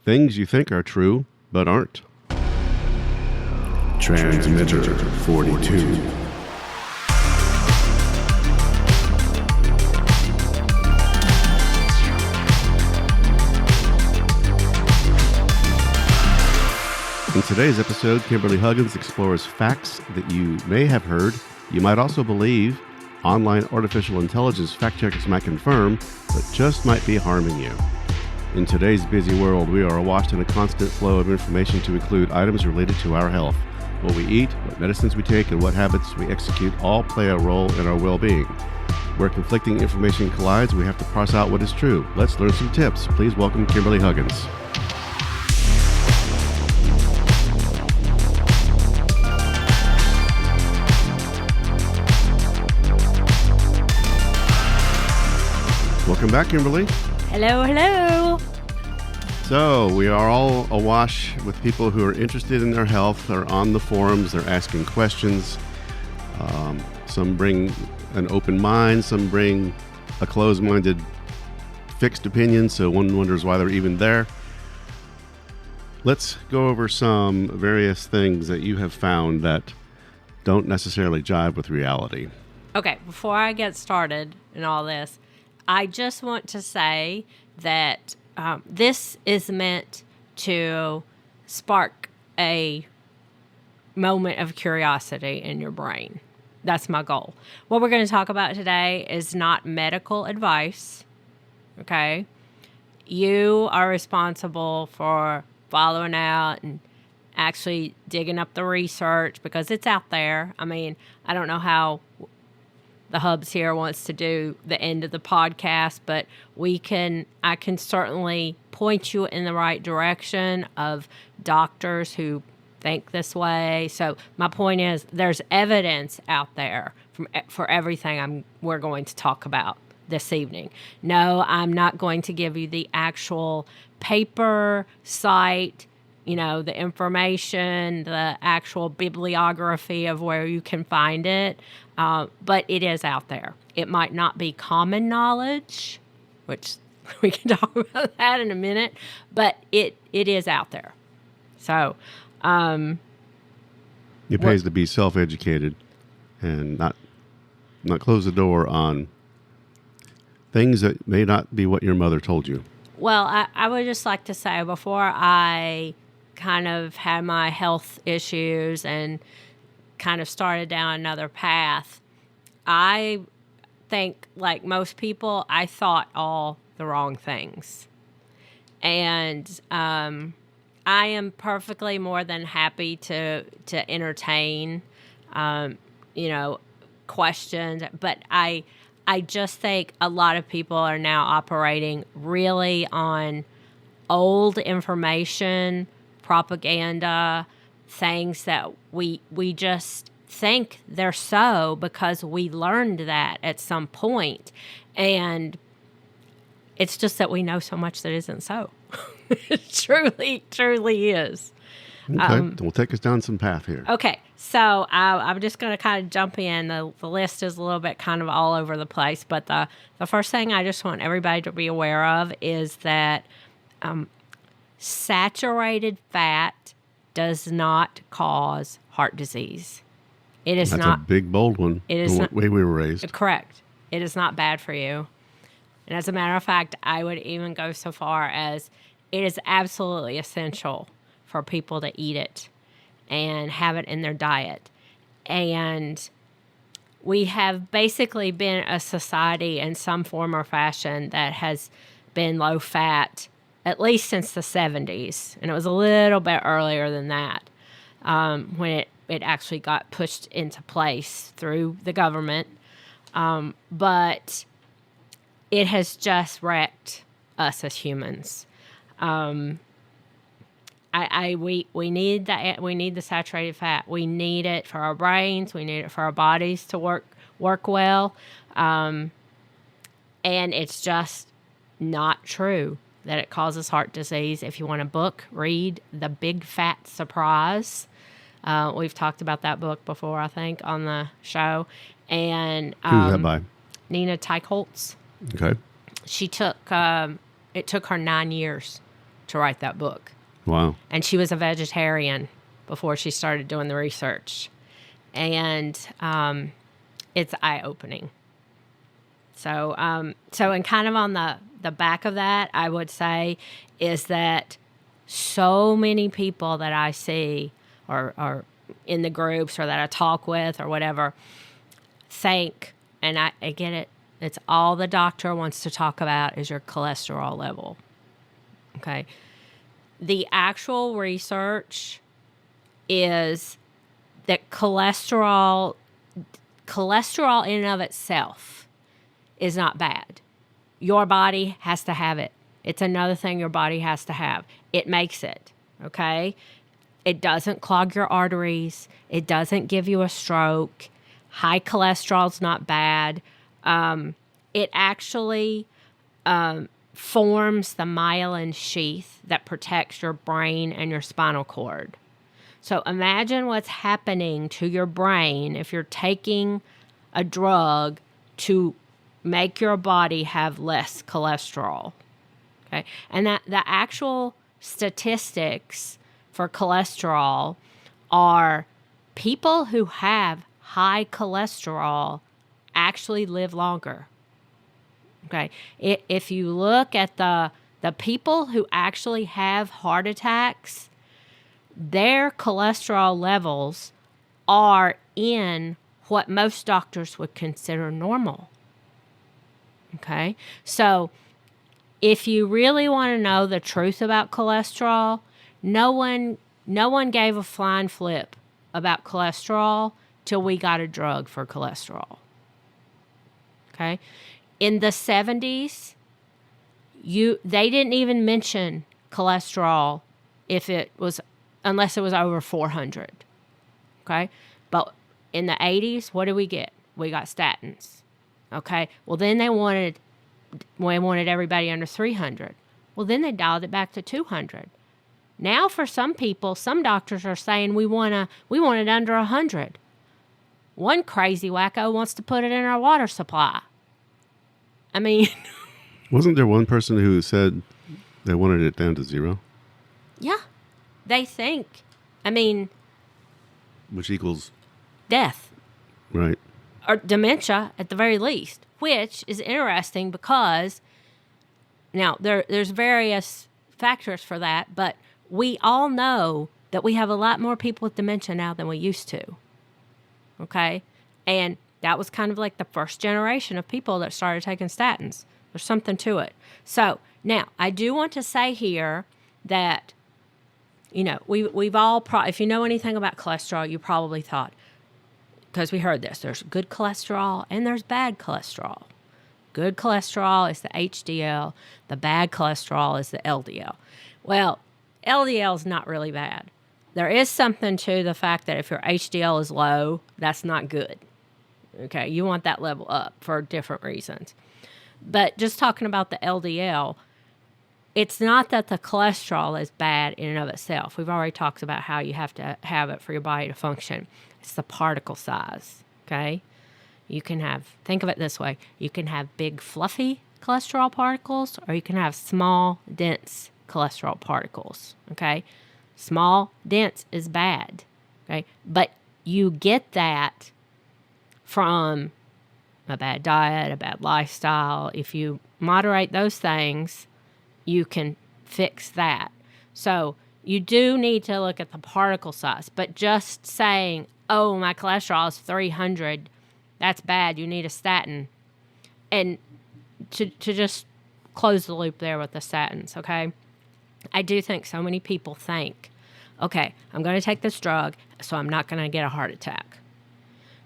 Things you think are true, but aren't. Transmitter 42. In today's episode, Kimberley Huggins explores facts that you may have heard, you might also believe, online artificial intelligence fact checkers might confirm, but just might be harming you. In today's busy world, we are awash in a constant flow of information to include items related to our health. What we eat, what medicines we take, and what habits we execute all play a role in our well-being. Where conflicting information collides, we have to parse out what is true. Let's learn some tips. Please welcome Kimberley Huggins. Welcome back, Kimberley. Hello, hello. So we are all awash with people who are interested in their health. They're on the forums. They're asking questions. Some bring an open mind. Some bring a closed-minded, fixed opinion. So one wonders why they're even there. Let's go over some various things that you have found that don't necessarily jive with reality. Okay, before I get started in all this, I just want to say that this is meant to spark a moment of curiosity in your brain. That's my goal. What we're going to talk about today is not medical advice, okay? You are responsible for following out and actually digging up the research because it's out there. I mean, I don't know how the Hubs here wants to do the end of the podcast, but I can certainly point you in the right direction of doctors who think this way. So my point is there's evidence out there for everything we're going to talk about this evening. No, I'm not going to give you the actual paper site, the information, the actual bibliography of where you can find it. But it is out there. It might not be common knowledge, which we can talk about that in a minute, but it is out there. So, it pays to be self-educated and not close the door on things that may not be what your mother told you. Well, I would just like to say before I kind of had my health issues and kind of started down another path, I think, like most people, I thought all the wrong things. And I am perfectly more than happy to entertain, questions. But I just think a lot of people are now operating really on old information, propaganda, things that we just think they're so because we learned that at some point. And it's just that we know so much that isn't so. It truly is. Okay, we'll take us down some path here. Okay, so I'm just going to kind of jump in. The list is a little bit kind of all over the place, but the first thing I just want everybody to be aware of is that saturated fat does not cause heart disease. It is That's not a big, bold one. It is the not, way we were raised. Correct. It is not bad for you. And as a matter of fact, I would even go so far as it is absolutely essential for people to eat it and have it in their diet. And we have basically been a society in some form or fashion that has been low fat at least since the 70s. And it was a little bit earlier than that when it actually got pushed into place through the government. But it has just wrecked us as humans. We need that. We need the saturated fat. We need it for our brains. We need it for our bodies to work well. And it's just not true that it causes heart disease. If you want a book, read The Big Fat Surprise. We've talked about that book before, I think, on the show. And who's that by? Nina Teichholz. Okay. She took it took her 9 years to write that book. Wow. And she was a vegetarian before she started doing the research. And it's eye-opening. So, and kind of on the back of that, I would say, is that so many people that I see or in the groups or that I talk with or whatever think, and I get it, it's all the doctor wants to talk about is your cholesterol level. Okay. The actual research is that cholesterol in and of itself is not bad. Your body has to have it. It's another thing your body has to have. It makes it, okay? It doesn't clog your arteries. It doesn't give you a stroke. High cholesterol's not bad. It actually forms the myelin sheath that protects your brain and your spinal cord. So imagine what's happening to your brain if you're taking a drug to make your body have less cholesterol. Okay? And that the actual statistics for cholesterol are people who have high cholesterol actually live longer. Okay? If you look at the people who actually have heart attacks, their cholesterol levels are in what most doctors would consider normal. Okay? So if you really want to know the truth about cholesterol, no one gave a flying flip about cholesterol till we got a drug for cholesterol. Okay? In the 70s, they didn't even mention cholesterol unless it was over 400. Okay? But in the 80s, what did we get? We got statins. Okay? Well, then they wanted everybody under 300. Well, then they dialed it back to 200. Now, for some people, some doctors are saying we want it under 100. One crazy wacko wants to put it in our water supply. I mean... Wasn't there one person who said they wanted it down to 0? Yeah. They think. I mean... Which equals... death. Right. Or dementia, at the very least. Which is interesting because... Now, there's various factors for that, but we all know that we have a lot more people with dementia now than we used to. Okay? And that was kind of like the first generation of people that started taking statins. There's something to it. So, now, I do want to say here that, we've all, if you know anything about cholesterol, you probably thought, because we heard this, there's good cholesterol and there's bad cholesterol. Good cholesterol is the HDL. The bad cholesterol is the LDL. Well, LDL is not really bad. There is something to the fact that if your HDL is low, that's not good. Okay, you want that level up for different reasons. But just talking about the LDL, it's not that the cholesterol is bad in and of itself. We've already talked about how you have to have it for your body to function. It's the particle size, okay? You can think of it this way. You can have big, fluffy cholesterol particles, or you can have small, dense cholesterol particles, okay? Small, dense is bad, okay? But you get that from a bad diet, a bad lifestyle. If you moderate those things, you can fix that. So you do need to look at the particle size. But just saying, oh, my cholesterol is 300, that's bad, you need a statin. And to just close the loop there with the statins, okay? I do think so many people think, okay, I'm going to take this drug, so I'm not going to get a heart attack.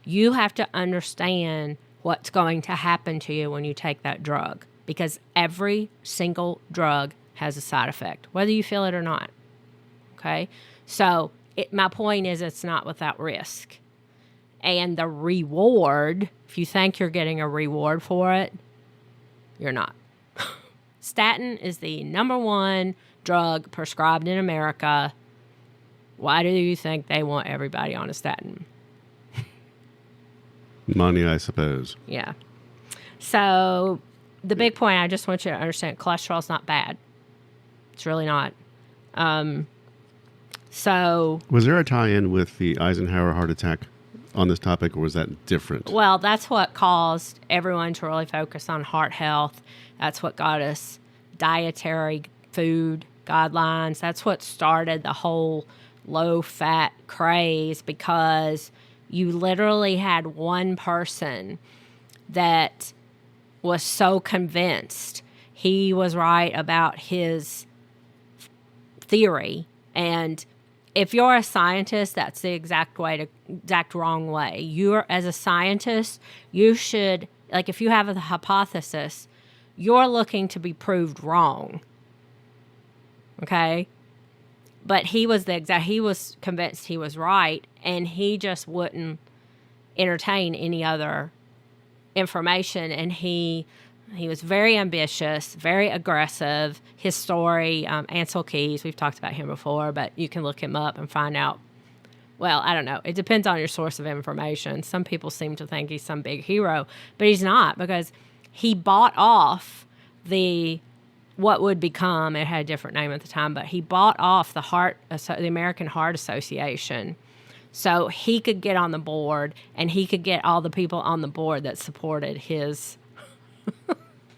You have to understand what's going to happen to you when you take that drug, because every single drug has a side effect, whether you feel it or not, okay? So my point is it's not without risk. And the reward, if you think you're getting a reward for it, you're not. Statin is the number one drug prescribed in America. Why do you think they want everybody on a statin? Money, I suppose. Yeah. So the big point I just want you to understand, cholesterol is not bad. It's really not. So, Was there a tie-in with the Eisenhower heart attack on this topic, or was that different? well, that's what caused everyone to really focus on heart health. That's what got us dietary food guidelines. That's what started the whole low-fat craze, because you literally had one person that was so convinced he was right about his theory. And if you're a scientist, that's the exact wrong way. You're, as a scientist, you should, like, if you have a hypothesis, you're looking to be proved wrong. Okay? But he was he was convinced he was right, and he just wouldn't entertain any other information. And he was very ambitious, very aggressive. His story, Ansel Keys, we've talked about him before, but you can look him up and find out. Well, I don't know. It depends on your source of information. Some people seem to think he's some big hero, but he's not, because he bought off what would become, it had a different name at the time, but he bought off the American Heart Association, so he could get on the board, and he could get all the people on the board that supported his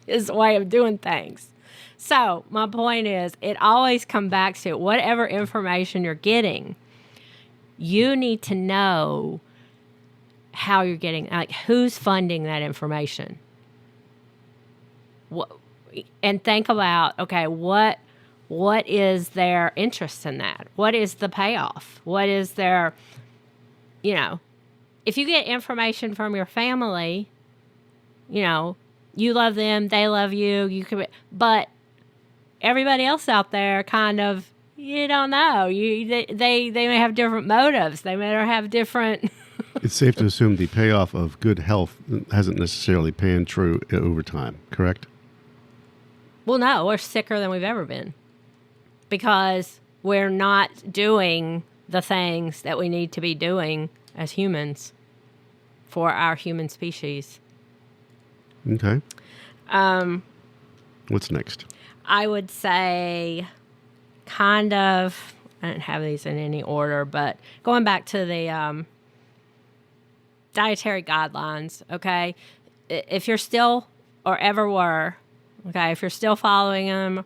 way of doing things. So my point is, it always comes back to whatever information you're getting, you need to know how you're getting, like, who's funding that information. And think about, okay, what is their interest in that? What is the payoff? What is their, if you get information from your family, you love them, they love you, but everybody else out there kind of, you don't know. They may have different motives. They may have different. It's safe to assume the payoff of good health hasn't necessarily panned true over time, correct? Well, no, we're sicker than we've ever been, because we're not doing the things that we need to be doing as humans for our human species. Okay. What's next? I would say kind of, I didn't have these in any order, but going back to the dietary guidelines, okay? If you're still, or ever were, okay, if you're still following them,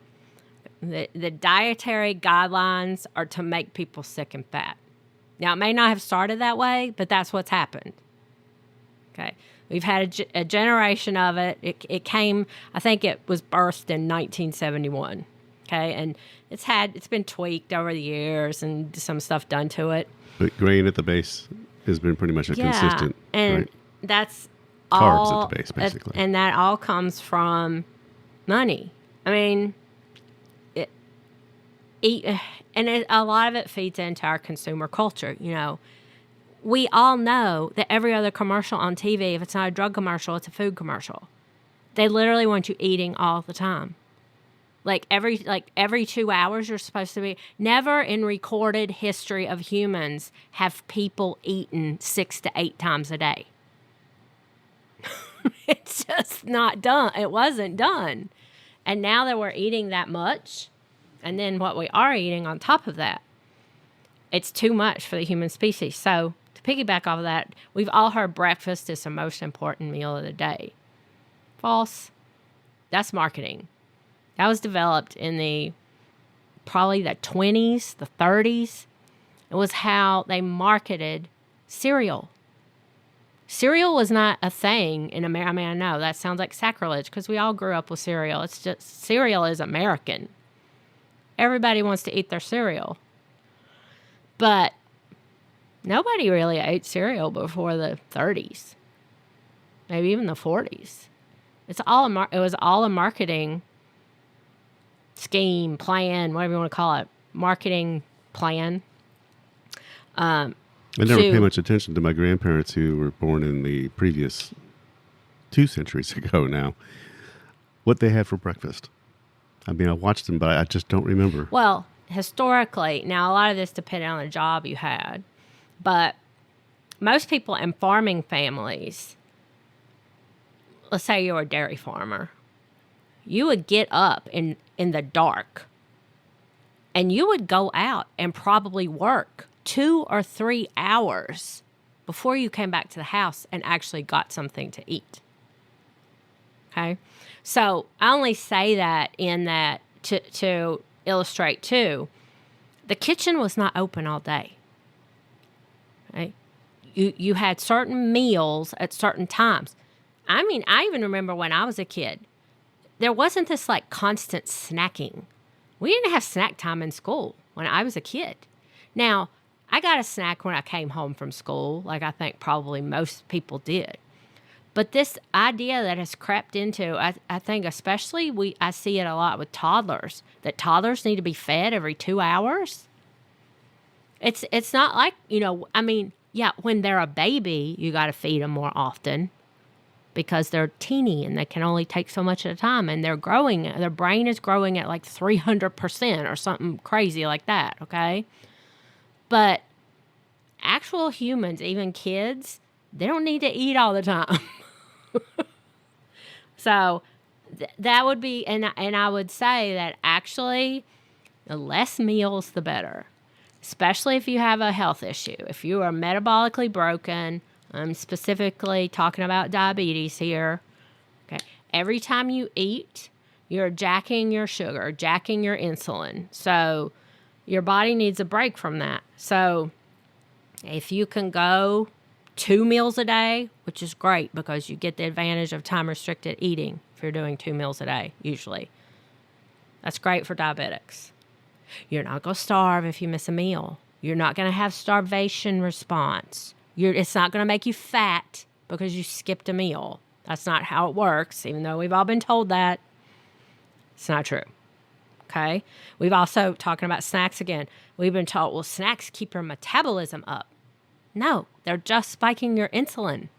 the dietary guidelines are to make people sick and fat. Now, it may not have started that way, but that's what's happened. Okay. We've had a generation of it. It came, I think it was birthed in 1971. Okay. And it's been tweaked over the years and some stuff done to it. But grain at the base has been pretty much consistent. And right? that's carbs all, at the base, basically. And that all comes from money. I mean, a lot of it feeds into our consumer culture. We all know that every other commercial on TV, if it's not a drug commercial, it's a food commercial. They literally want you eating all the time. Like every 2 hours, you're supposed to be. Never in recorded history of humans have people eaten 6 to 8 times a day. It's just not done. It wasn't done. And now that we're eating that much, and then what we are eating on top of that, it's too much for the human species. So to piggyback off of that, we've all heard breakfast is the most important meal of the day. False. That's marketing. That was developed in probably the 20s, the 30s. It was how they marketed cereal. Cereal was not a thing in America. I mean, I know that sounds like sacrilege because we all grew up with cereal. It's just, cereal is American. Everybody wants to eat their cereal. But nobody really ate cereal before the 30s. Maybe even the 40s. It was all a marketing scheme, plan, whatever you want to call it. Marketing plan. I never paid much attention to my grandparents who were born in the previous 2 centuries ago now. What they had for breakfast. I mean, I watched them, but I just don't remember. Well, historically, now a lot of this depended on the job you had, but most people in farming families, let's say you're a dairy farmer, you would get up in the dark And you would go out and probably work 2 or 3 hours before you came back to the house and actually got something to eat. Okay? So I only say that in that to illustrate too, the kitchen was not open all day. Right? You had certain meals at certain times. I mean, I even remember when I was a kid, there wasn't this like constant snacking. We didn't have snack time in school when I was a kid. Now, I got a snack when I came home from school, like I think probably most people did. But this idea that has crept into, I think especially I see it a lot with toddlers, that toddlers need to be fed every 2 hours. It's not like, I mean, yeah, when they're a baby, you got to feed them more often because they're teeny and they can only take so much at a time, and they're growing. Their brain is growing at like 300% or something crazy like that, okay? But actual humans, even kids, they don't need to eat all the time. So that would be, and I would say that actually the less meals, the better. Especially if you have a health issue. If you are metabolically broken, I'm specifically talking about diabetes here. Okay. Every time you eat, you're jacking your sugar, jacking your insulin. So your body needs a break from that. So if you can go 2 meals a day, which is great because you get the advantage of time-restricted eating if you're doing 2 meals a day, usually. That's great for diabetics. You're not going to starve if you miss a meal. You're not going to have starvation response. It's not going to make you fat because you skipped a meal. That's not how it works, even though we've all been told that. It's not true. Okay? We've also, talking about snacks again, we've been told, well, snacks keep your metabolism up. No, they're just spiking your insulin.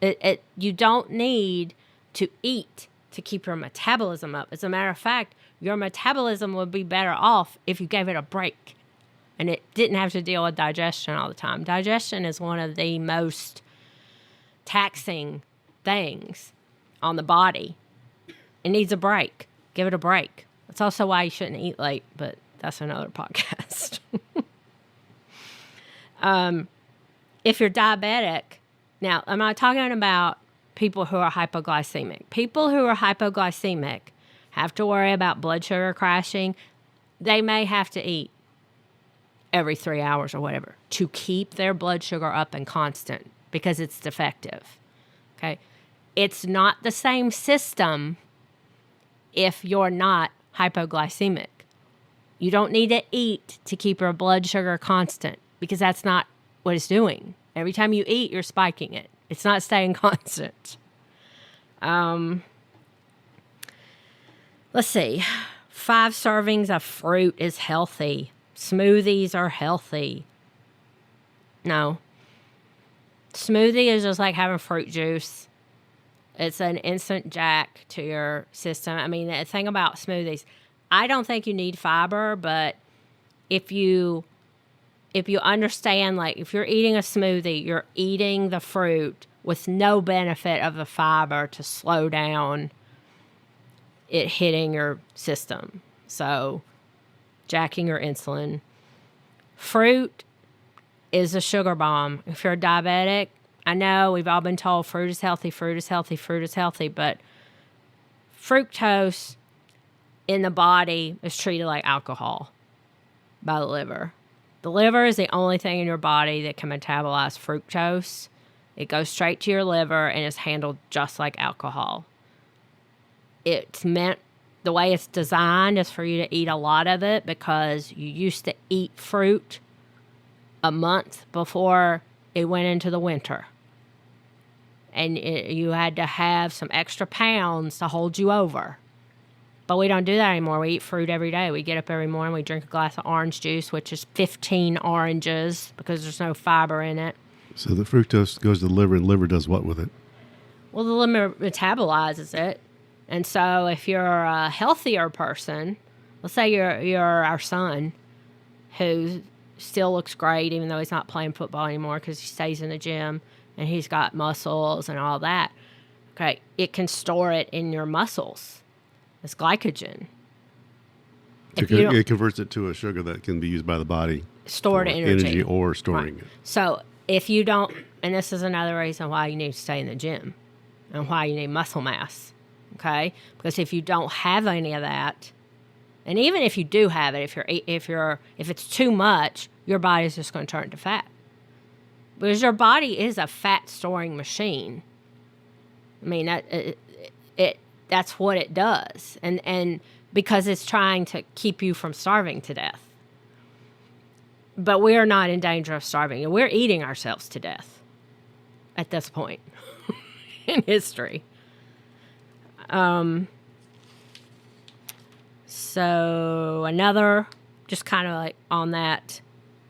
You don't need to eat to keep your metabolism up. As a matter of fact, your metabolism would be better off if you gave it a break and it didn't have to deal with digestion all the time. Digestion is one of the most taxing things on the body. It needs a break. Give it a break. That's also why you shouldn't eat late, but that's another podcast. If you're diabetic, now I'm not talking about people who are hypoglycemic. People who are hypoglycemic have to worry about blood sugar crashing. They may have to eat every 3 hours or whatever to keep their blood sugar up and constant because it's defective. Okay? It's not the same system if you're not hypoglycemic. You don't need to eat to keep your blood sugar constant because that's not what it's doing. Every time you eat, you're spiking it. It's not staying constant. Let's see. 5 servings of fruit is healthy. Smoothies are healthy. No. Smoothie is just like having fruit juice. It's an instant jack to your system. I mean, the thing about smoothies, I don't think you need fiber, but if you understand, like, if you're eating a smoothie, you're eating the fruit with no benefit of the fiber to slow down it hitting your system. So, jacking your insulin. Fruit is a sugar bomb. If you're diabetic, I know we've all been told fruit is healthy, fruit is healthy, fruit is healthy, but fructose in the body is treated like alcohol by the liver. The liver is the only thing in your body that can metabolize fructose. It goes straight to your liver and is handled just like alcohol. It's meant, the way it's designed is for you to eat a lot of it because you used to eat fruit a month before it went into the winter. And you had to have some extra pounds to hold you over. But we don't do that anymore. We eat fruit every day. We get up every morning, we drink a glass of orange juice, which is 15 oranges because there's no fiber in it. So the fructose goes to the liver, and the liver does what with it? Well, the liver metabolizes it. And so if you're a healthier person, let's say you're our son, who still looks great even though he's not playing football anymore because he stays in the gym and he's got muscles and all that. Okay, it can store it in your muscles. It's glycogen. If you don't It converts it to a sugar that can be used by the body. store for the energy. or storing Right. it. So if you don't, and this is another reason why you need to stay in the gym and why you need muscle mass, okay? Because if you don't have any of that, and even if you do have it, if it's too much, your body's just going to turn it to fat. Because your body is a fat storing machine. I mean, that's what it does. And because it's trying to keep you from starving to death. But we are not in danger of starving. We're eating ourselves to death at this point in history. So another, just kind of like on that.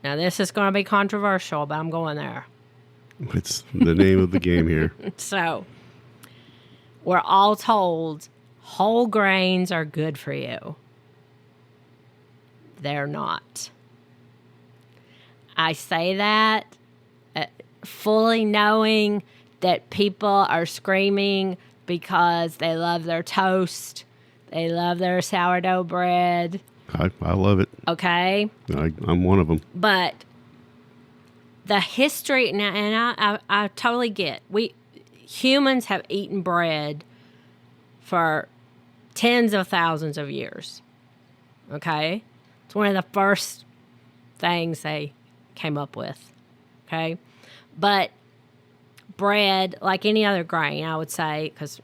Now this is going to be controversial, but I'm going there. It's the name of the game here. So we're all told whole grains are good for you. They're not. I say that fully knowing that people are screaming because they love their toast, they love their sourdough bread. I love it. Okay? I'm one of them. But the history, and I totally get, humans have eaten bread for tens of thousands of years. Okay? It's one of the first things they came up with. Okay? But bread, like any other grain, I would say, because,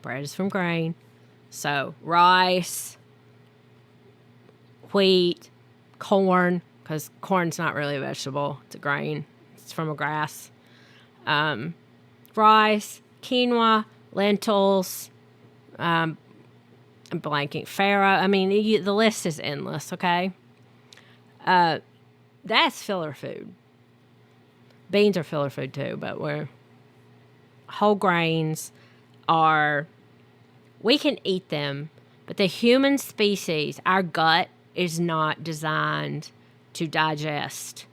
bread is from grain. So rice, wheat, corn, because corn's not really a vegetable. It's a grain. It's from a grass. Rice, quinoa, lentils, I'm blanking, farro. I mean, the list is endless, okay? That's filler food. Beans are filler food too, but whole grains we can eat them, but the human species, our gut is not designed to digest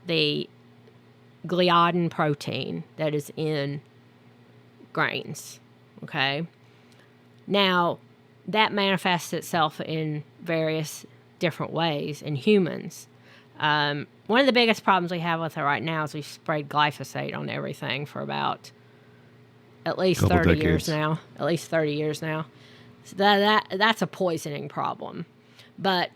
the gliadin protein that is in grains, okay? Now, that manifests itself in various different ways in humans. One of the biggest problems we have with it right now is we've sprayed glyphosate on everything for about at least 30 years now. At least 30 years now. So that's a poisoning problem. But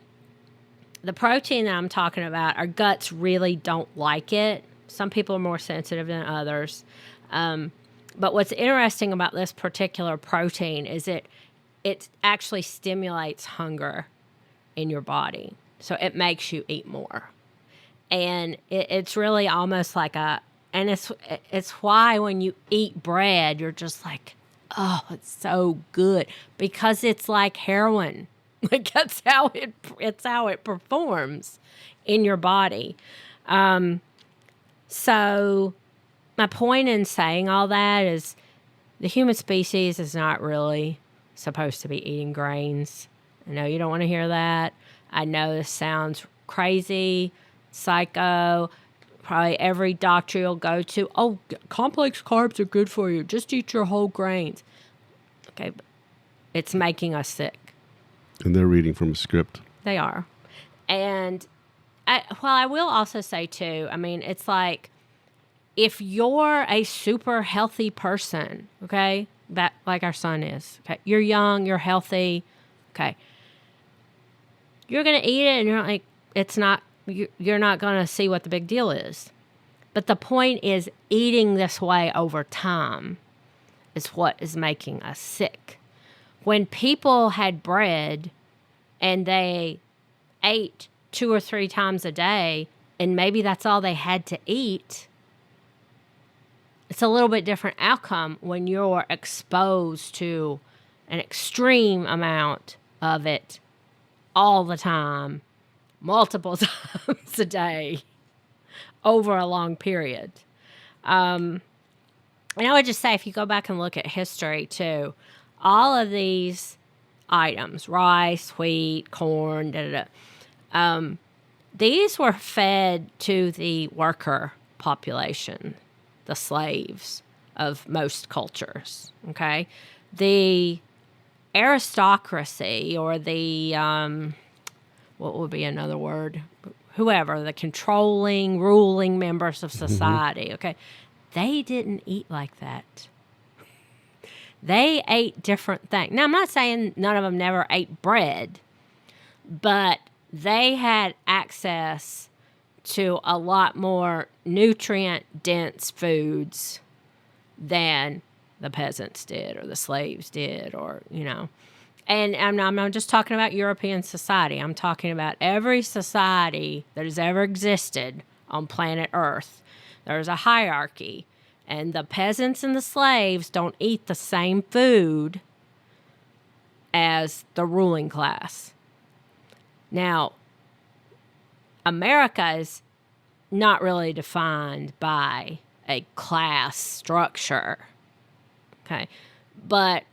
the protein that I'm talking about, our guts really don't like it. Some people are more sensitive than others. But what's interesting about this particular protein is it actually stimulates hunger in your body. So it makes you eat more. And it's really almost like and it's why when you eat bread, you're just like, oh, it's so good. Because it's like heroin. Like that's how it performs in your body. So my point in saying all that is the human species is not really supposed to be eating grains. I know you don't want to hear that. I know this sounds crazy, psycho. Probably every doctor you'll go to, oh, complex carbs are good for you. Just eat your whole grains. Okay, but it's making us sick. And they're reading from a script. They are. And I will also say, too, I mean, it's like if you're a super healthy person, okay, like our son is, okay, you're young, you're healthy, okay, you're going to eat it and you're like, you're not going to see what the big deal is. But the point is eating this way over time is what is making us sick. When people had bread and they ate 2 or 3 times a day, and maybe that's all they had to eat, it's a little bit different outcome when you're exposed to an extreme amount of it all the time, multiple times a day, over a long period. And I would just say, if you go back and look at history too, all of these items, rice, wheat, corn, these were fed to the worker population, the slaves of most cultures, okay? The aristocracy or the, what would be another word? Whoever, the controlling, ruling members of society, okay, they didn't eat like that. They ate different things. Now, I'm not saying none of them never ate bread, but they had access to a lot more nutrient-dense foods than the peasants did or the slaves did, or, And I'm not just talking about European society. I'm talking about every society that has ever existed on planet Earth. There's a hierarchy, and the peasants and the slaves don't eat the same food as the ruling class. Now, America is not really defined by a class structure, okay? But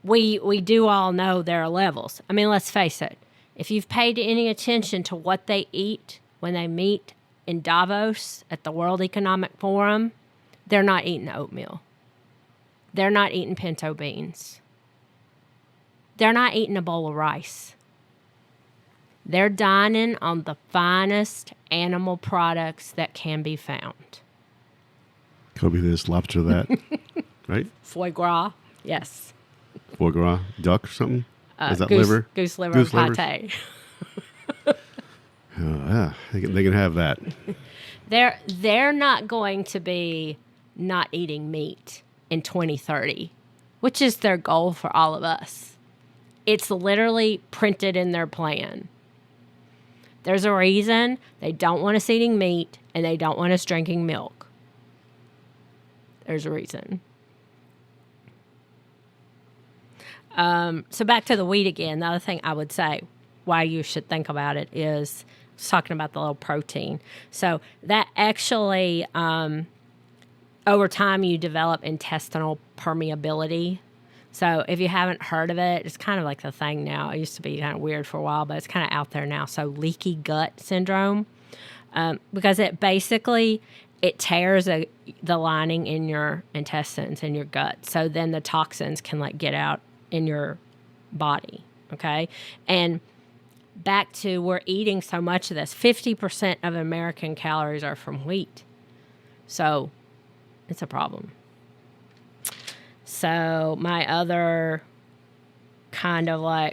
we do all know there are levels. I mean, let's face it. If you've paid any attention to what they eat when they meet in Davos at the World Economic Forum, they're not eating oatmeal. They're not eating pinto beans. They're not eating a bowl of rice. They're dining on the finest animal products that can be found. Kobe this, lobster that, right? Foie gras, yes. Foie gras, duck or something? Is that goose, liver? Goose liver pate. Yeah, they can have that. They're not going to be not eating meat in 2030, which is their goal for all of us. It's literally printed in their plan. There's a reason they don't want us eating meat and they don't want us drinking milk. There's a reason. So back to the wheat again. The other thing I would say why you should think about it is, I was talking about the little protein. So that actually, over time, you develop intestinal permeability. So if you haven't heard of it, it's kind of like the thing now. It used to be kind of weird for a while, but it's kind of out there now. So leaky gut syndrome, because it tears the lining in your intestines, in your gut. So then the toxins can get out in your body, okay? And back to we're eating so much of this. 50% of American calories are from wheat. So it's a problem. So my other kind of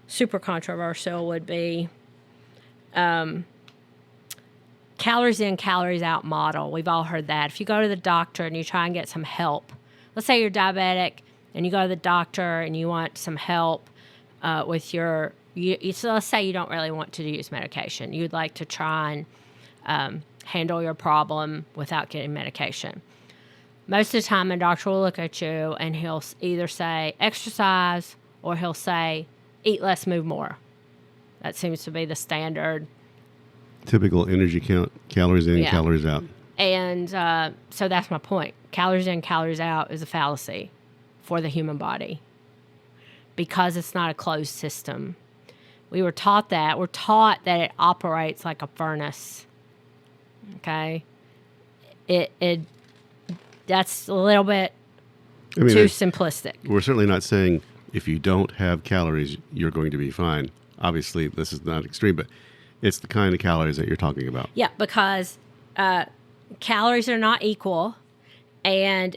super controversial would be calories in, calories out model. We've all heard that. If you go to the doctor and you try and get some help, let's say you're diabetic and you go to the doctor and you want some help with so let's say you don't really want to use medication. You'd like to try and handle your problem without getting medication. Most of the time, a doctor will look at you and he'll either say exercise or he'll say eat less, move more. That seems to be the standard. Typical energy count, calories in, calories out. And so that's my point. Calories in, calories out is a fallacy for the human body because it's not a closed system. We were taught that. We're taught that it operates like a furnace. Okay? That's a little bit too simplistic. We're certainly not saying if you don't have calories, you're going to be fine. Obviously, this is not extreme, but it's the kind of calories that you're talking about. Yeah, because calories are not equal, and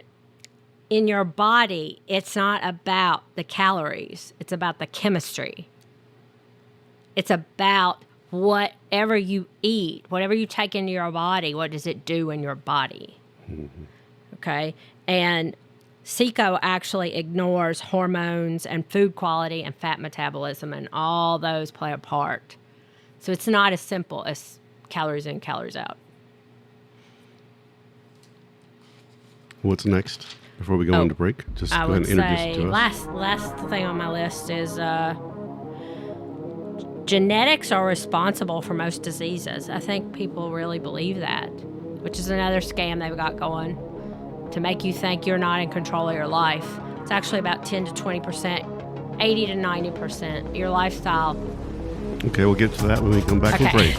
in your body, it's not about the calories. It's about the chemistry. It's about whatever you eat, whatever you take into your body, what does it do in your body? Mm-hmm. Okay? And SECO actually ignores hormones and food quality and fat metabolism, and all those play a part. So it's not as simple as calories in, calories out. What's next before we go into break? Just go ahead and introduce it to us. Last thing on my list is genetics are responsible for most diseases. I think people really believe that, which is another scam they've got going to make you think you're not in control of your life. It's actually about 10 to 20%, 80 to 90%. Your lifestyle. Okay, we'll get to that when we come back from break.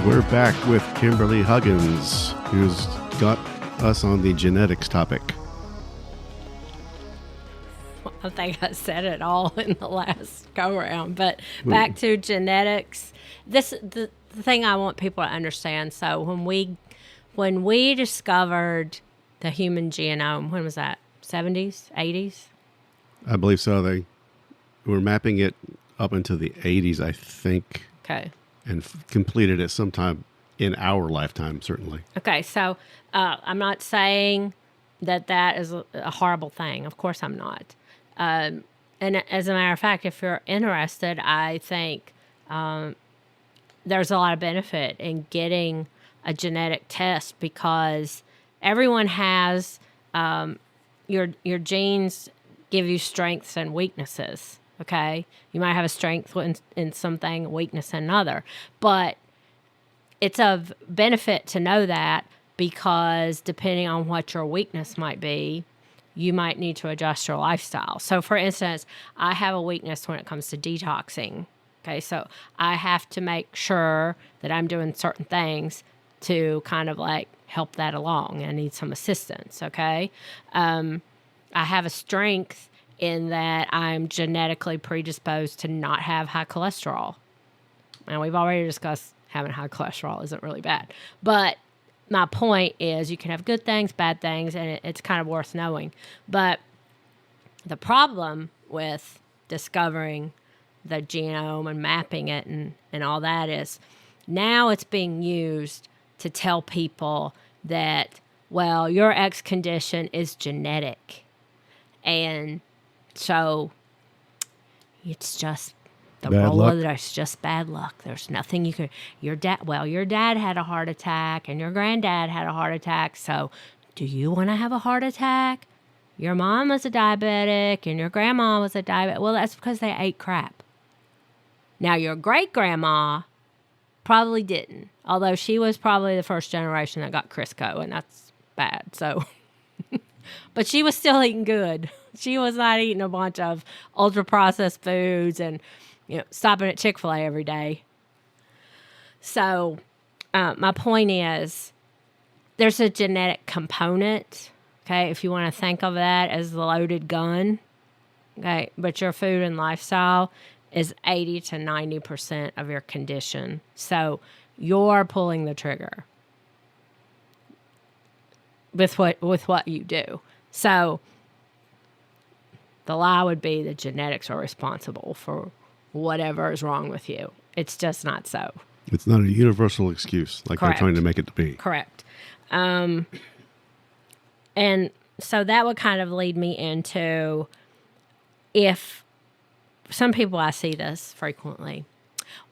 we're back with Kimberley Huggins, who's got us on the genetics topic. I think I said it all in the last go around, but back to genetics. The thing I want people to understand. So when we discovered the human genome, when was that? 70s, 80s? I believe so. They were mapping it up into the 80s, I think. Okay. And completed it sometime in our lifetime, certainly. Okay, so I'm not saying that is a horrible thing. Of course I'm not. And as a matter of fact, if you're interested, I think there's a lot of benefit in getting a genetic test because everyone has your genes give you strengths and weaknesses. Okay, you might have a strength in something, a weakness in another, but it's of benefit to know that because depending on what your weakness might be, you might need to adjust your lifestyle. So, for instance, I have a weakness when it comes to detoxing. Okay, so I have to make sure that I'm doing certain things to kind of like help that along. I need some assistance. Okay, I have a strength in that I'm genetically predisposed to not have high cholesterol. And we've already discussed having high cholesterol isn't really bad. But my point is you can have good things, bad things, and it's kind of worth knowing. But the problem with discovering the genome and mapping it and all that is now it's being used to tell people that, well, your X condition is genetic. And so it's just the roll of the dice, just bad luck. There's nothing you can. Your dad had a heart attack, and your granddad had a heart attack. So, do you want to have a heart attack? Your mom was a diabetic, and your grandma was a diabetic. Well, that's because they ate crap. Now, your great grandma probably didn't, although she was probably the first generation that got Crisco, and that's bad. So. But she was still eating good. She was not eating a bunch of ultra-processed foods and, stopping at Chick-fil-A every day. So my point is there's a genetic component, okay, if you want to think of that as the loaded gun, okay, but your food and lifestyle is 80 to 90% of your condition. So you're pulling the trigger with what you do. So the lie would be that genetics are responsible for whatever is wrong with you. It's just not so. It's not a universal excuse like Correct. They're trying to make it to be. Correct. And so that would kind of lead me into if some people I see this frequently.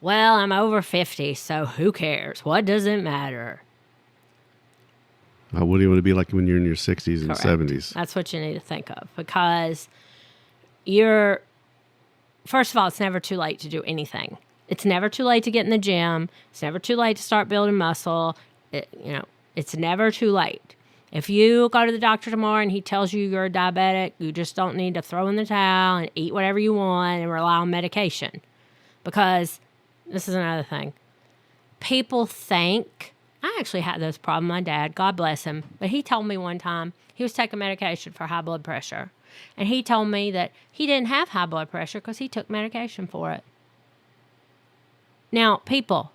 Well, I'm over 50, so who cares? What does it matter? What do you want to be like when you're in your 60s and Correct. 70s? That's what you need to think of because first of all, it's never too late to do anything. It's never too late to get in the gym. It's never too late to start building muscle. It's never too late. If you go to the doctor tomorrow and he tells you you're a diabetic, you just don't need to throw in the towel and eat whatever you want and rely on medication. Because this is another thing. People think, I actually had this problem. My dad, God bless him, but he told me one time he was taking medication for high blood pressure. And he told me that he didn't have high blood pressure because he took medication for it. Now, people.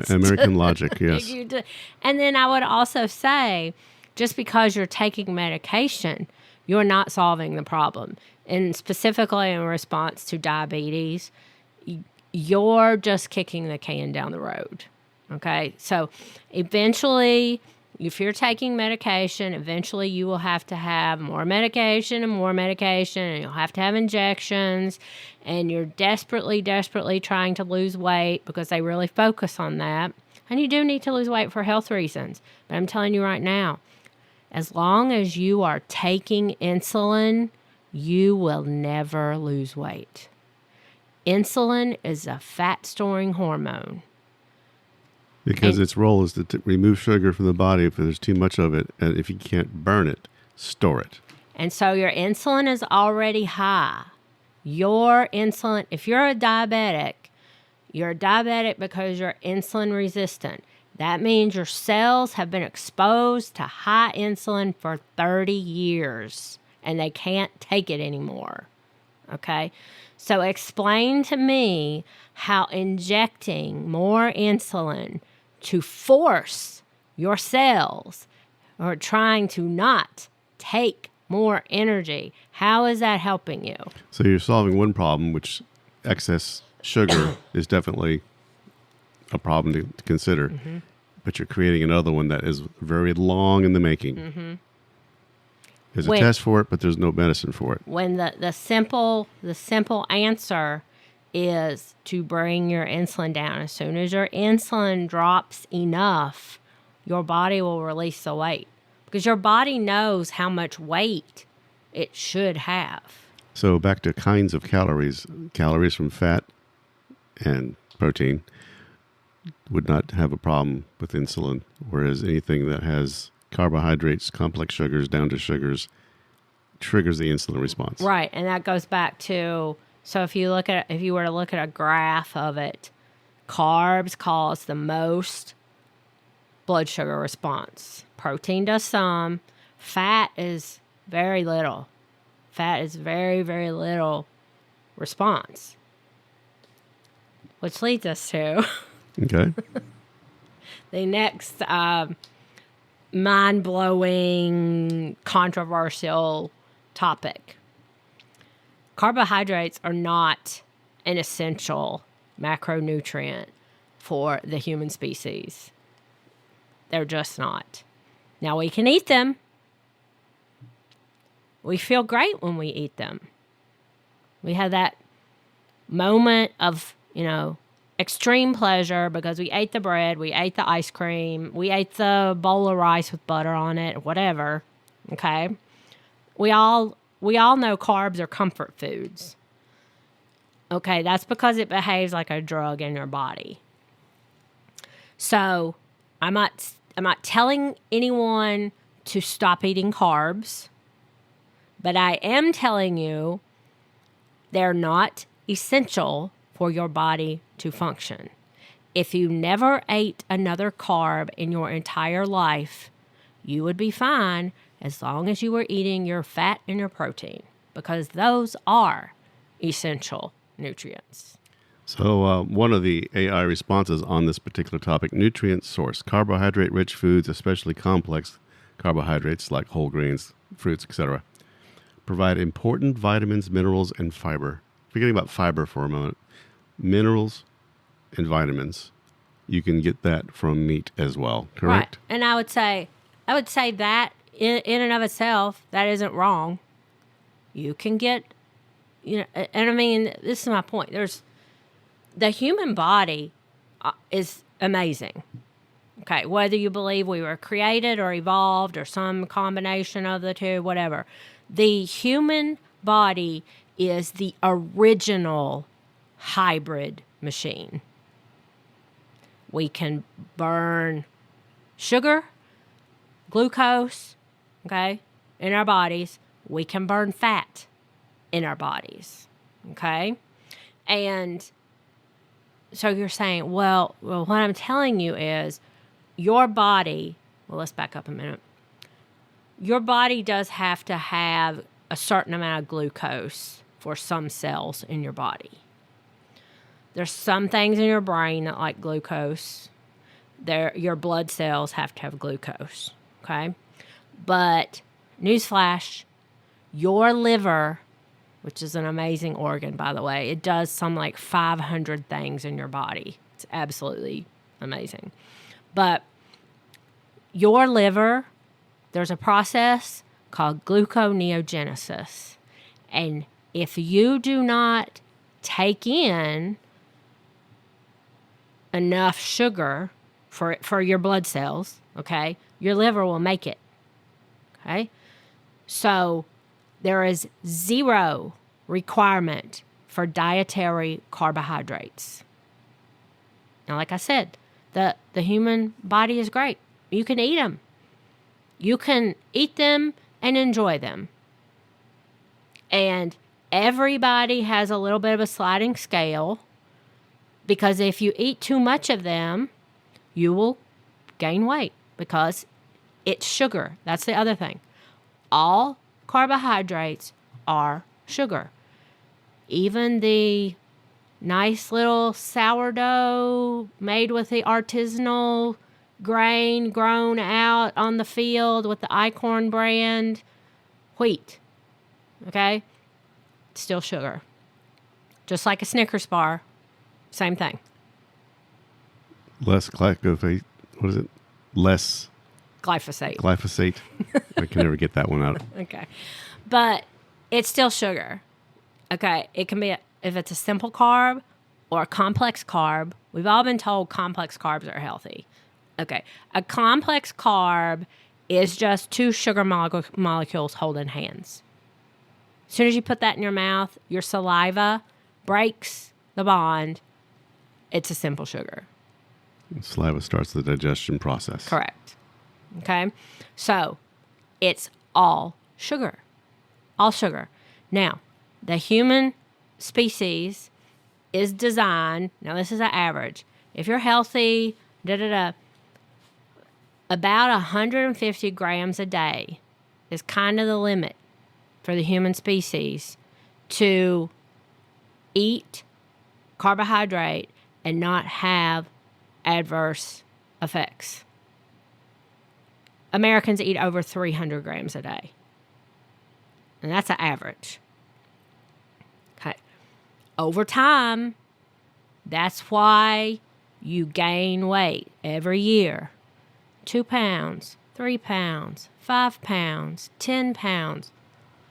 American logic, yes. And then I would also say, just because you're taking medication, you're not solving the problem. And specifically in response to diabetes, you're just kicking the can down the road. Okay? So eventually, if you're taking medication, eventually you will have to have more medication, and you'll have to have injections, and you're desperately, desperately trying to lose weight because they really focus on that. And you do need to lose weight for health reasons. But I'm telling you right now, as long as you are taking insulin, you will never lose weight. Insulin is a fat-storing hormone. Because its role is to remove sugar from the body if there's too much of it, and if you can't burn it, store it. And so your insulin is already high. Your insulin, if you're a diabetic, You're diabetic because you're insulin resistant. That means your cells have been exposed to high insulin for 30 years and they can't take it anymore. Okay? So explain to me how injecting more insulin to force your cells or trying to not take more energy, how is that helping you? So you're solving one problem, which excess sugar is definitely a problem to consider. Mm-hmm. But you're creating another one that is very long in the making. Mm-hmm. There's a test for it, but there's no medicine for it. When the simple answer is to bring your insulin down. As soon as your insulin drops enough, your body will release the weight. Because your body knows how much weight it should have. So back to kinds of calories. Calories from fat and protein would not have a problem with insulin, whereas anything that has carbohydrates, complex sugars, down to sugars, triggers the insulin response. Right, and that goes back to, so if you were to look at a graph of it, carbs cause the most blood sugar response. Protein does some. Fat is very little. Fat is very, very little response. Which leads us to okay. the next mind-blowing, controversial topic. Carbohydrates are not an essential macronutrient for the human species. They're just not. Now, we can eat them. We feel great when we eat them. We have that moment of, extreme pleasure because we ate the bread, we ate the ice cream, we ate the bowl of rice with butter on it, whatever. Okay? We all know carbs are comfort foods. Okay, that's because it behaves like a drug in your body. So, I'm not telling anyone to stop eating carbs, but I am telling you they're not essential for your body to function. If you never ate another carb in your entire life, you would be fine as long as you were eating your fat and your protein, because those are essential nutrients. So one of the AI responses on this particular topic, nutrient source, carbohydrate-rich foods, especially complex carbohydrates like whole grains, fruits, etc., provide important vitamins, minerals, and fiber. Forgetting about fiber for a moment, minerals and vitamins, you can get that from meat as well, correct? Right. And I would say that in and of itself, that isn't wrong. You can get, and I mean, this is my point. The human body is amazing. Okay, whether you believe we were created or evolved or some combination of the two, whatever. The human body is the original hybrid machine. We can burn sugar, glucose, okay, in our bodies. We can burn fat in our bodies, okay? And so you're saying, well, what I'm telling you is your body, well, let's back up a minute. Your body does have to have a certain amount of glucose for some cells in your body. There's some things in your brain that like glucose. Your blood cells have to have glucose, okay? But, newsflash, your liver, which is an amazing organ, by the way, it does some like 500 things in your body. It's absolutely amazing. But your liver, there's a process called gluconeogenesis. And if you do not take in enough sugar for your blood cells, okay, your liver will make it, okay? So there is zero requirement for dietary carbohydrates. Now, like I said, the human body is great. You can eat them. You can eat them and enjoy them. And everybody has a little bit of a sliding scale Because if you eat too much of them, you will gain weight because it's sugar. That's the other thing. All carbohydrates are sugar. Even the nice little sourdough made with the artisanal grain grown out on the field with the Icorn brand wheat. Okay? Still sugar. Just like a Snickers bar. Same thing. Less glyphosate. What is it? Less Glyphosate. glyphosate. I can never get that one out. Okay. But it's still sugar. Okay. It can be, if it's a simple carb or a complex carb. We've all been told complex carbs are healthy. Okay. A complex carb is just two sugar molecules holding hands. As soon as you put that in your mouth, your saliva breaks the bond. It's a simple sugar. Saliva starts the digestion process. Correct. Okay? So, it's all sugar. All sugar. Now, the human species is designed, now this is an average. If you're healthy, about 150 grams a day is kind of the limit for the human species to eat carbohydrate and not have adverse effects. Americans eat over 300 grams a day. And that's an average. Okay. Over time, that's why you gain weight every year. 2 pounds, 3 pounds, 5 pounds, 10 pounds.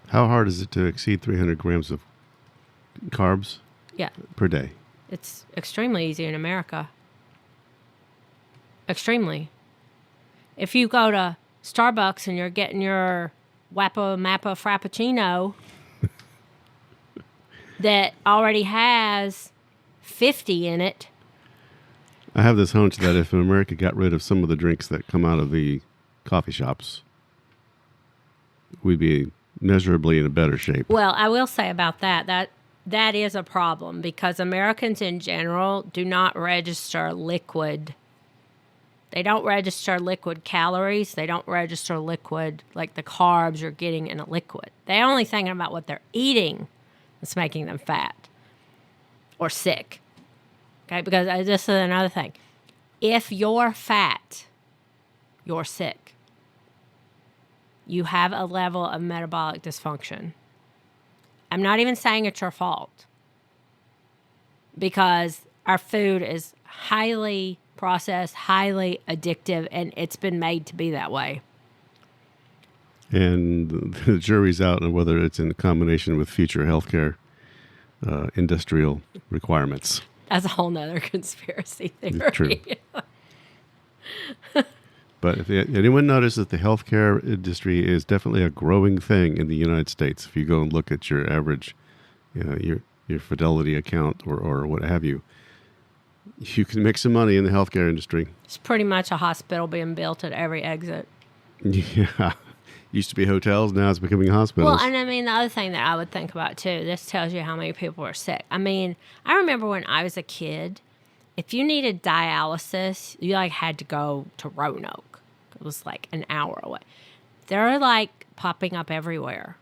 How hard is it to exceed 300 grams of carbs per day? It's extremely easy in America. Extremely. If you go to Starbucks and you're getting your Wappa Mappa Frappuccino that already has 50 in it. I have this hunch that if America got rid of some of the drinks that come out of the coffee shops, we'd be measurably in a better shape. Well, I will say about that is a problem because Americans in general do not register liquid. They don't register liquid calories. They don't register liquid, like the carbs you're getting in a liquid. They're only thinking about what they're eating that's making them fat or sick. Okay, because this is another thing. If you're fat, you're sick. You have a level of metabolic dysfunction. I'm not even saying it's your fault because our food is highly processed, highly addictive, and it's been made to be that way. And the jury's out on whether it's in combination with future healthcare industrial requirements. That's a whole nother conspiracy theory. True. But if anyone noticed that the healthcare industry is definitely a growing thing in the United States, if you go and look at your average, your Fidelity account or what have you, you can make some money in the healthcare industry. It's pretty much a hospital being built at every exit. Yeah. Used to be hotels, now it's becoming hospitals. Well, and I mean, the other thing that I would think about, too, this tells you how many people are sick. I mean, I remember when I was a kid, if you needed dialysis, you, had to go to Roanoke. It was, an hour away. They're, popping up everywhere.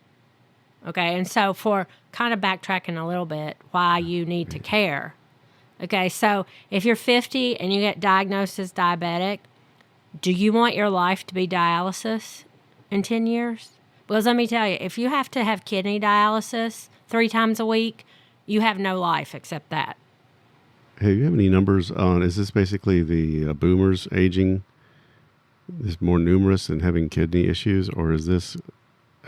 Okay, and so for kind of backtracking a little bit, why you need to care. Okay, so if you're 50 and you get diagnosed as diabetic, do you want your life to be dialysis in 10 years? Because let me tell you, if you have to have kidney dialysis 3 times a week, you have no life except that. Hey, you have any numbers on, is this basically the boomers aging is more numerous and having kidney issues, or is this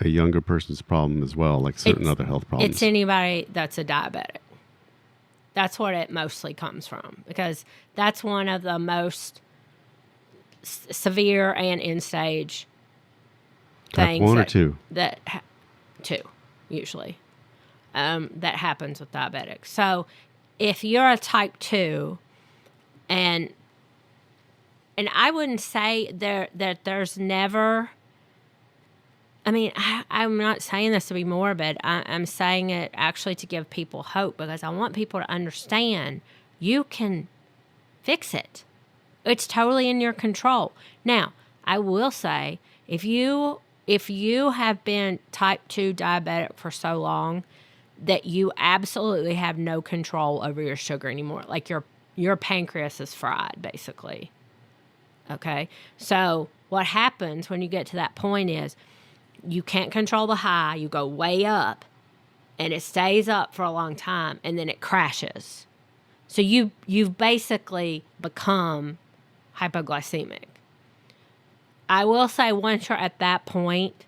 a younger person's problem as well, like certain other health problems? It's anybody that's a diabetic. That's what it mostly comes from, because that's one of the most severe and end-stage things. Type 1 or 2? Two, usually, that happens with diabetics. So if you're a type 2, and I wouldn't say that there's never... I mean, I'm not saying this to be morbid. I'm saying it actually to give people hope, because I want people to understand you can fix it. It's totally in your control. Now, I will say, if you have been type 2 diabetic for so long that you absolutely have no control over your sugar anymore, like your pancreas is fried, basically. Okay? So what happens when you get to that point is you can't control the high, you go way up, and it stays up for a long time, and then it crashes. So you've basically become hypoglycemic. I will say once you're at that point,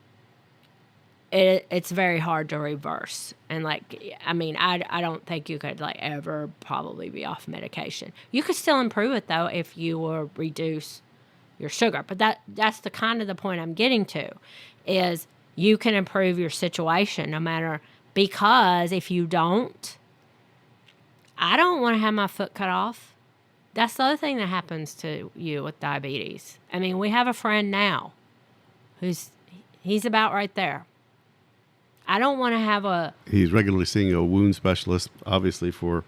it's very hard to reverse. And I don't think you could ever probably be off medication. You could still improve it though if you will reduce your sugar. But that's the kind of the point I'm getting to, is you can improve your situation no matter, because if you don't, I don't want to have my foot cut off. That's the other thing that happens to you with diabetes. I mean, we have a friend now he's about right there. I don't want to have He's regularly seeing a wound specialist, obviously, for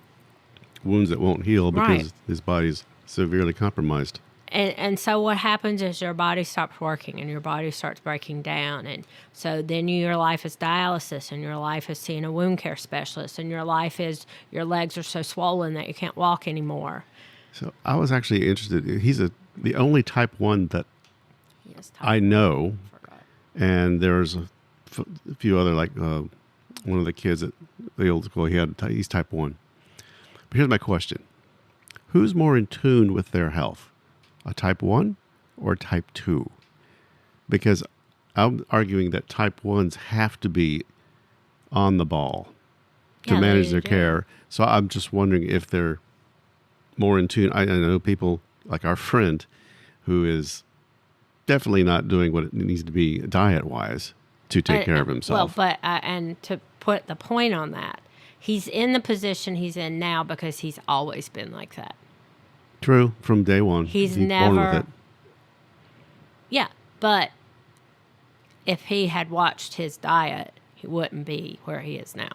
wounds that won't heal because his body's severely compromised. And so what happens is your body stops working and your body starts breaking down. And so then your life is dialysis, and your life is seeing a wound care specialist, and your life is your legs are so swollen that you can't walk anymore. So I was actually interested. He's the only type 1 that I know. And there's a few other, one of the kids at the old school, he's type 1. But here's my question. Who's more in tune with their health? A type 1 or type 2? Because I'm arguing that type 1s have to be on the ball to manage their care. So I'm just wondering if they're more in tune. I know people like our friend who is definitely not doing what it needs to be diet-wise to take care of himself. Well, and to put the point on that, he's in the position he's in now because he's always been like that. True, from day one. He's never born with it. Yeah, but if he had watched his diet, he wouldn't be where he is now.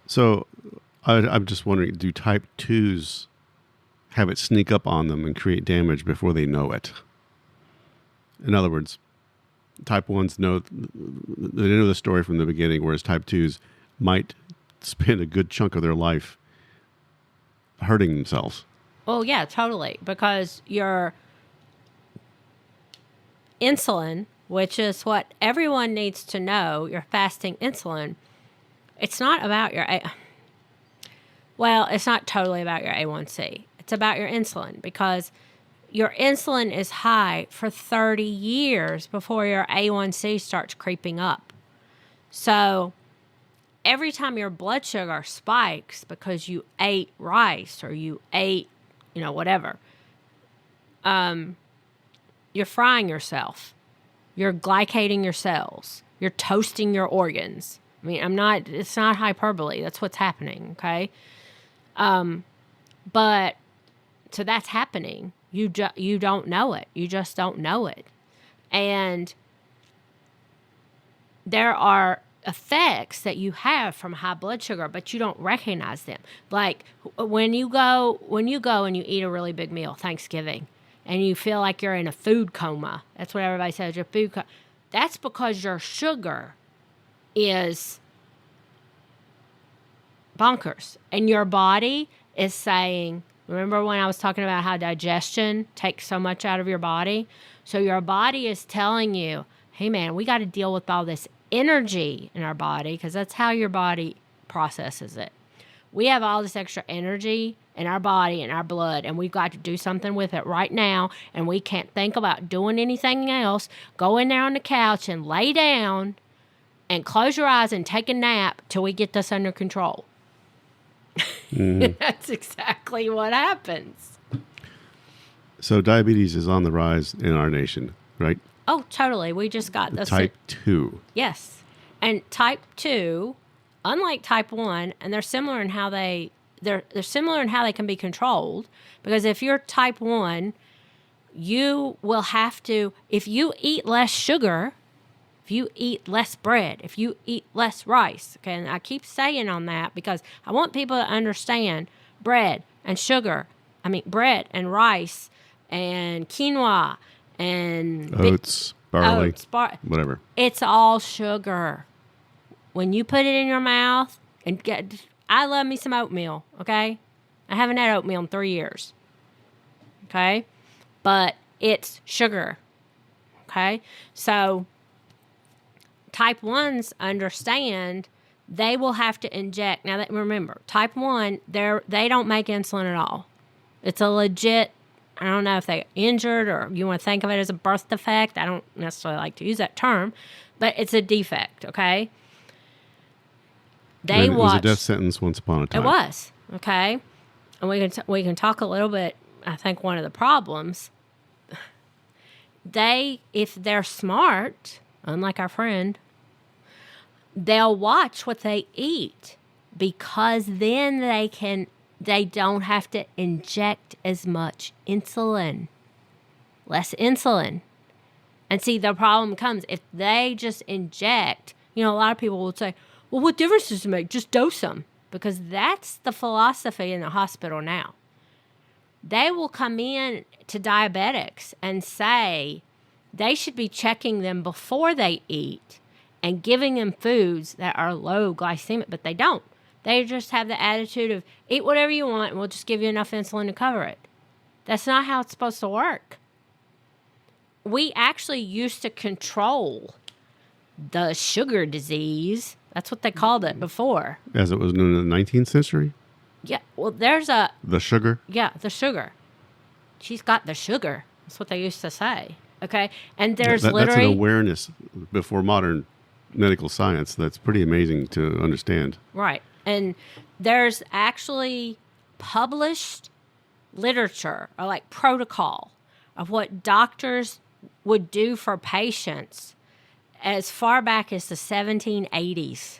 So I'm just wondering, do type 2s have it sneak up on them and create damage before they know it? In other words, type 1s know the story from the beginning, whereas type 2s might spend a good chunk of their life hurting themselves. Oh, yeah, totally. Because your insulin, which is what everyone needs to know, your fasting insulin, it's not about it's not totally about your A1C. It's about your insulin, because your insulin is high for 30 years before your A1C starts creeping up. So every time your blood sugar spikes because you ate rice or you ate, whatever, you're frying yourself. You're glycating your cells. You're toasting your organs. I mean, it's not hyperbole. That's what's happening, okay? But, so that's happening. You don't know it. You just don't know it. And there are effects that you have from high blood sugar, but you don't recognize them. Like when you go and you eat a really big meal, Thanksgiving, and you feel like you're in a food coma. That's what everybody says, your food coma. That's because your sugar is bonkers. And your body is saying, remember when I was talking about how digestion takes so much out of your body? So your body is telling you, hey man, we got to deal with all this energy in our body, because that's how your body processes it. We have all this extra energy in our body and our blood, and we've got to do something with it right now, and we can't think about doing anything else. Go in there on the couch and lay down and close your eyes and take a nap till we get this under control. Mm-hmm. That's exactly what happens. So diabetes is on the rise in our nation, right? Oh, totally. We just got this. Type 2. Yes. And type 2, unlike type 1, and they're similar in how they're similar in how they can be controlled, because if you're type 1, you will have to, if you eat less sugar, if you eat less bread, if you eat less rice, okay, and I keep saying on that because I want people to understand bread and sugar. I mean, bread and rice and quinoa and Oats, barley, oats, whatever. it's all sugar. When you put it in your mouth and I love me some oatmeal, okay? I haven't had oatmeal in 3 years, okay? But it's sugar, okay? So type 1s understand they will have to inject. Now, remember, type 1, they don't make insulin at all. It's a legit, I don't know if they're injured or you want to think of it as a birth defect. I don't necessarily like to use that term, but it's a defect, okay? It was a death sentence once upon a time. It was, okay? And we can talk a little bit, I think one of the problems, if they're smart, unlike our friend, they'll watch what they eat because then they don't have to inject as much insulin. Less insulin. And see, the problem comes if they just inject, a lot of people would say, well, what difference does it make? Just dose them. Because that's the philosophy in the hospital now. They will come in to diabetics and say they should be checking them before they eat and giving them foods that are low glycemic, but they don't. They just have the attitude of eat whatever you want and we'll just give you enough insulin to cover it. That's not how it's supposed to work. We actually used to control the sugar disease. That's what they called it before. As it was known in the 19th century? Yeah, well, the sugar? Yeah, the sugar. She's got the sugar. That's what they used to say. Okay? And there's that's literally... an awareness before modern medical science that's pretty amazing to understand. Right. And there's actually published literature or like protocol of what doctors would do for patients as far back as the 1780s.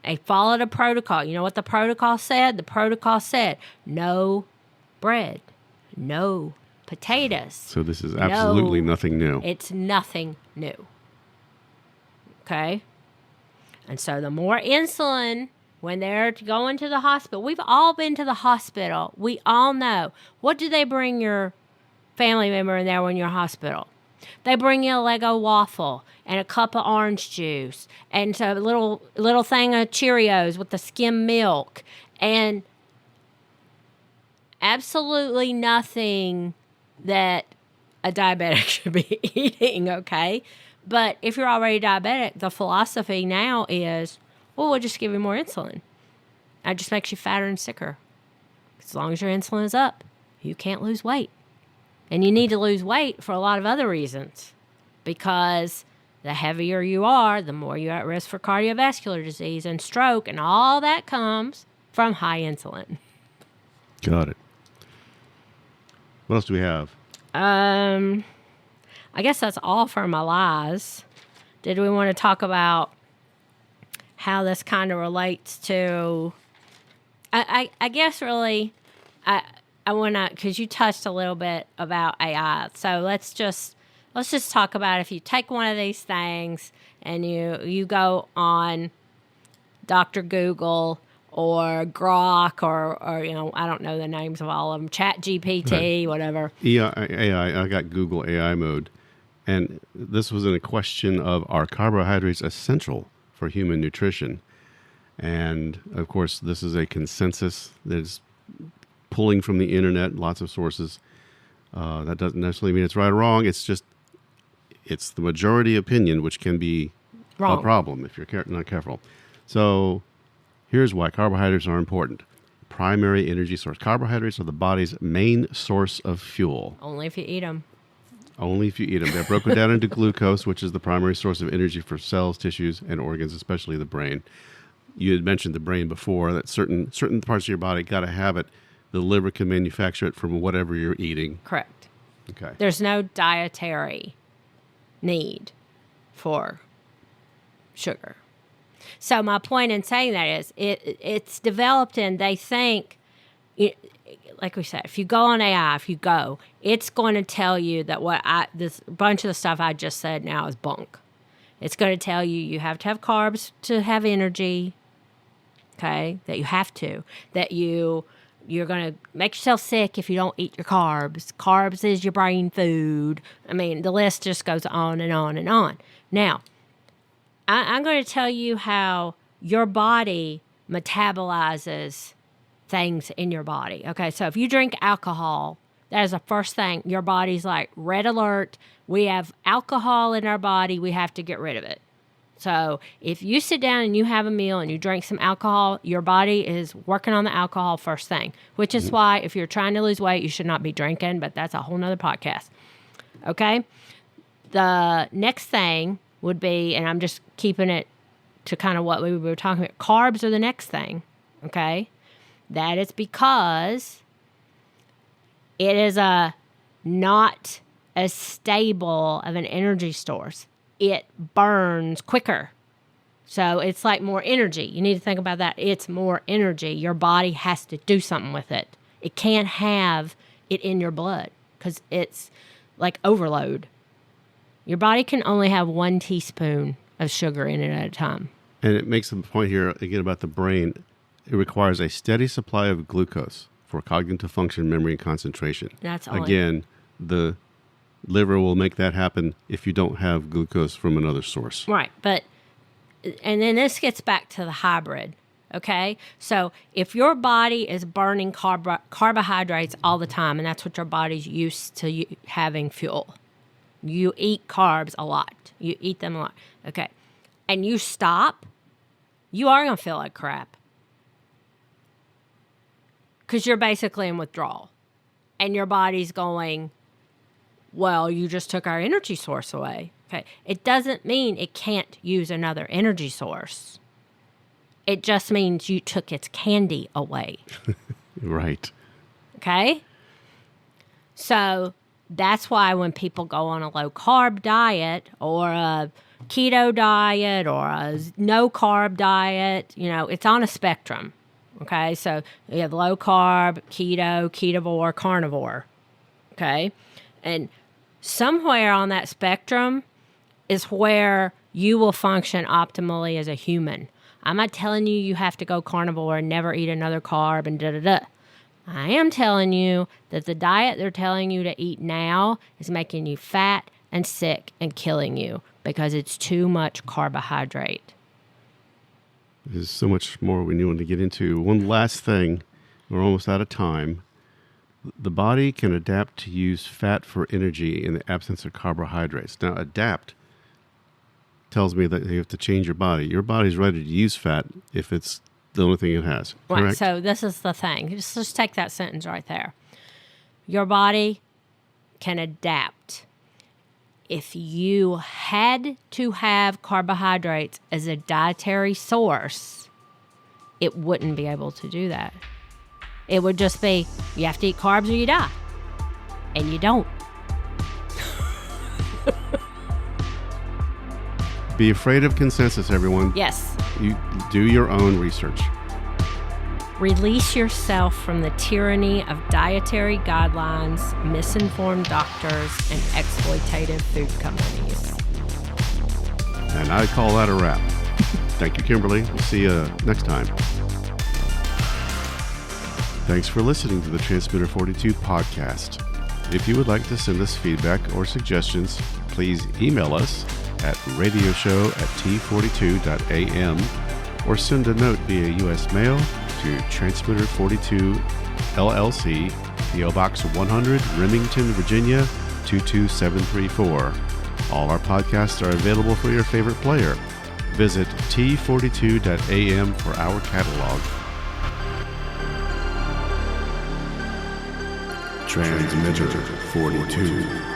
They followed a protocol. You know what the protocol said? The protocol said no bread, no potatoes. So this is absolutely nothing new. It's nothing new. Okay? And so the more insulin, when they're going to the hospital, we've all been to the hospital. We all know. What do they bring your family member in there when you're in hospital? They bring you a Lego waffle and a cup of orange juice and a little thing of Cheerios with the skim milk and absolutely nothing that a diabetic should be eating, okay? But if you're already diabetic, the philosophy now is, well, we'll just give you more insulin. That just makes you fatter and sicker. As long as your insulin is up, you can't lose weight. And you need to lose weight for a lot of other reasons. Because the heavier you are, the more you're at risk for cardiovascular disease and stroke, and all that comes from high insulin. Got it. What else do we have? I guess that's all for my lies. Did we want to talk about how this kind of relates to... I guess really... I want to, because you touched a little bit about AI. So let's just talk about if you take one of these things and you go on Dr. Google or Grok or I don't know the names of all of them, Chat GPT, whatever. AI, I got Google AI mode. And this was in a question of, are carbohydrates essential for human nutrition? And of course, this is a consensus that's pulling from the internet, lots of sources. That doesn't necessarily mean it's right or wrong. It's just, it's the majority opinion, which can be wrong. A problem if you're not careful. So here's why carbohydrates are important. Primary energy source. Carbohydrates are the body's main source of fuel. Only if you eat them. Only if you eat them. They're broken down into glucose, which is the primary source of energy for cells, tissues, and organs, especially the brain. You had mentioned the brain before, that certain parts of your body got to have it. The liver can manufacture it from whatever you're eating. Correct. Okay. There's no dietary need for sugar. So my point in saying that is it's developed and they think, like we said, if you go on AI, it's going to tell you that this bunch of the stuff I just said now is bunk. It's going to tell you have to have carbs to have energy. okay, that you have to, that you're going to make yourself sick if you don't eat your carbs. Carbs is your brain food. I mean, the list just goes on and on and on. Now, I'm going to tell you how your body metabolizes things in your body. Okay, so if you drink alcohol, that is the first thing. Your body's like, red alert. We have alcohol in our body. We have to get rid of it. So if you sit down and you have a meal and you drink some alcohol, your body is working on the alcohol first thing, which is why if you're trying to lose weight, you should not be drinking, but that's a whole nother podcast. Okay? The next thing would be, and I'm just keeping it to kind of what we were talking about, carbs are the next thing. Okay? That is because it is not as stable of an energy source. It burns quicker. So it's like more energy. You need to think about that. It's more energy. Your body has to do something with it. It can't have it in your blood because it's like overload. Your body can only have 1 teaspoon of sugar in it at a time. And it makes the point here, again, about the brain. It requires a steady supply of glucose for cognitive function, memory, and concentration. That's all. Again, the liver will make that happen if you don't have glucose from another source. Right. And then this gets back to the hybrid. Okay? So if your body is burning carbohydrates all the time, and that's what your body's used to having fuel, you eat carbs a lot. You eat them a lot. Okay. And you stop, you are going to feel like crap. Because you're basically in withdrawal. And your body's going, well, you just took our energy source away. Okay. It doesn't mean it can't use another energy source. It just means you took its candy away. Right. Okay? So that's why when people go on a low-carb diet or a keto diet or a no-carb diet, it's on a spectrum. Okay? So you have low-carb, keto, ketovore, carnivore. Okay? And somewhere on that spectrum is where you will function optimally as a human. I'm not telling you have to go carnivore and never eat another carb and da-da-da. I am telling you that the diet they're telling you to eat now is making you fat and sick and killing you because it's too much carbohydrate. There's so much more we need to get into. One last thing. We're almost out of time. The body can adapt to use fat for energy in the absence of carbohydrates. Now, adapt tells me that you have to change your body. Your body's ready to use fat if it's the only thing it has. Right, correct? so this is the thing. Just take that sentence right there. Your body can adapt. If you had to have carbohydrates as a dietary source, it wouldn't be able to do that. It would just be, you have to eat carbs or you die. And you don't. Be afraid of consensus, everyone. Yes. You do your own research. Release yourself from the tyranny of dietary guidelines, misinformed doctors, and exploitative food companies. And I call that a wrap. Thank you, Kimberly. We'll see you next time. Thanks for listening to the Transmitter 42 podcast. If you would like to send us feedback or suggestions, please email us at radioshow@t42.am or send a note via U.S. mail to Transmitter 42 LLC, P.O. Box 100, Remington, Virginia 22734. All our podcasts are available for your favorite player. Visit t42.am for our catalog. Transmitter 42.